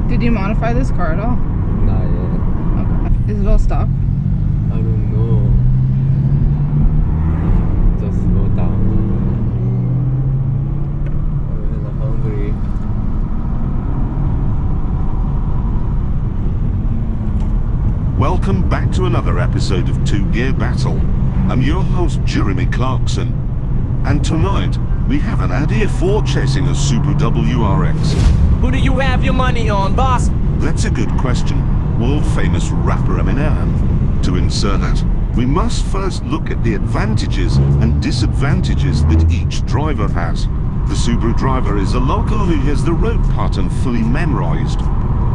Did you modify this car at all? Not yet. Okay. Is it all stock? I don't know. Just slow down. I'm hungry. Welcome back to another episode of Two Gear Battle. I'm your host, Jeremy Clarkson. And tonight, we have an Audi A4 chasing a Subaru WRX. Who do you have your money on, boss? That's a good question. World-famous rapper Eminem. To insert that, we must first look at the advantages and disadvantages that each driver has. The Subaru driver is a local who has the road pattern fully memorized.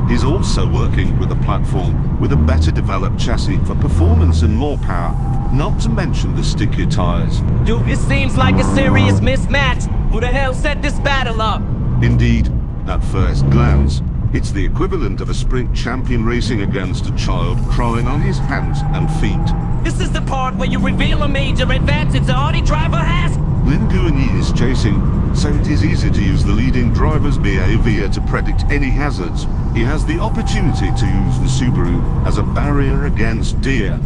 He's also working with a platform with a better developed chassis for performance and more power, not to mention the stickier tires. Dude, it seems like a serious mismatch. Who the hell set this battle up? Indeed, at first glance, it's the equivalent of a sprint champion racing against a child crawling on his hands and feet. This is the part where you reveal a major advantage the Audi driver has. Linguini is chasing, so it is easy to use the leading driver's behavior to predict any hazards. He has the opportunity to use the Subaru as a barrier against deer.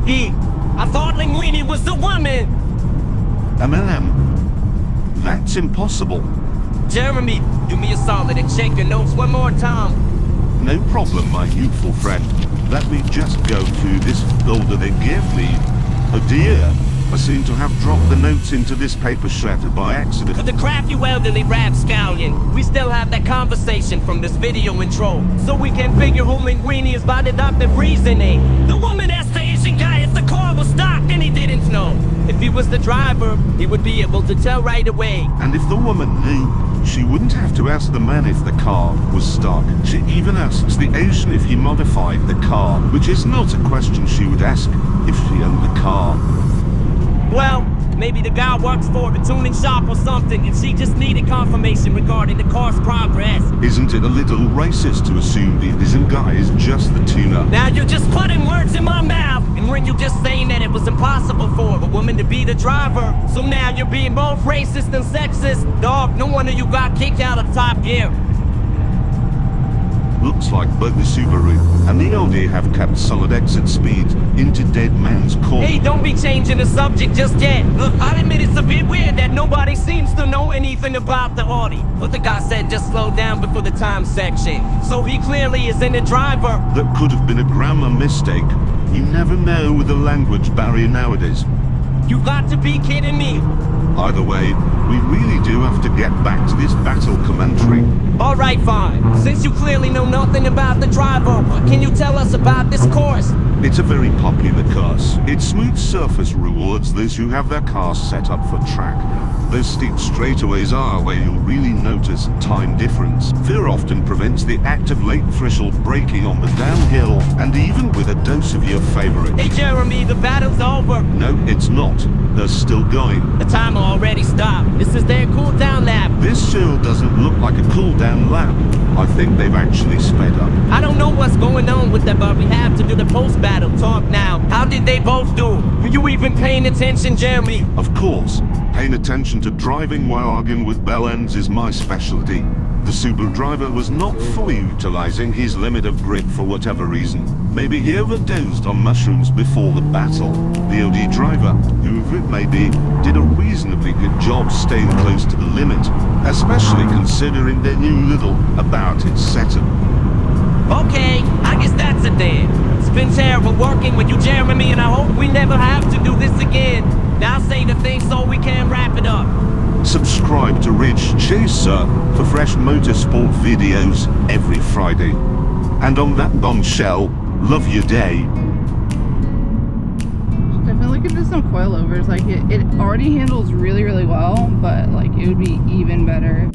I thought Linguini was the woman. Eminem, that's impossible. Jeremy, do me a solid and check your notes one more time. No problem, my youthful friend. Let me just go through this folder they gave me. Oh dear, I seem to have dropped the notes into this paper shredder by accident. For the crap, you elderly rapscallion. We still have that conversation from this video intro, so we can figure who Linguini is by deductive reasoning. The woman asked the Asian guy if the car was stock, and he didn't know. If he was the driver, he would be able to tell right away. And if the woman knew, she wouldn't have to ask the man if the car was stock. She even asks the Asian if he modified the car, which is not a question she would ask if she owned the car. Well, maybe the guy works for a tuning shop or something, and she just needed confirmation regarding the car's progress. Isn't it a little racist to assume the Asian guy is just the tuner? Now you're just putting words in my mouth, and when you're just saying that it was impossible for a woman to be the driver, so now you're being both racist and sexist. Dog, no wonder you got kicked out of Top Gear. Looks like both the Subaru and the Audi have kept solid exit speed into Dead Man's Corner. Hey, don't be changing the subject just yet. Look, I admit it's a bit weird that nobody seems to know anything about the Audi. But the guy said just slow down before the time section. So he clearly is in the driver. That could have been a grammar mistake. You never know with the language barrier nowadays. You got to be kidding me. Either way, we really do have to get back to this battle commentary. Alright, fine. Since you clearly know nothing about the driver, what can you tell us about this course? It's a very popular course. Its smooth surface rewards those who have their cars set up for track. Those steep straightaways are where you'll really notice time difference. Fear often prevents the active late threshold braking on the downhill, and even with a dose of your favorite. Hey Jeremy, the battle's over. No, it's not. They're still going. The timer already stopped. This is their cool down lap. This sure doesn't look like a cool down lap. I think they've actually sped up. I don't know what's going on with that, but we have to do the post-battle talk now. How did they both do? Were you even paying attention, Jeremy? Of course. Paying attention to driving while arguing with bell ends is my specialty. The Subaru driver was not fully utilizing his limit of grip for whatever reason. Maybe he overdosed on mushrooms before the battle. The Audi driver, whoever it may be, did a reasonably good job staying close to the limit, especially considering they knew little about its setup. Okay, I guess that's it then. It's been terrible working with you, Jeremy, and I hope we never have to do this again. Now say the thing so we can wrap it up. Subscribe to Ridge Chaser for fresh motorsport videos every Friday. And on that bombshell, love your day. Definitely could do some coilovers. Like it already handles really, really well, but like it would be even better.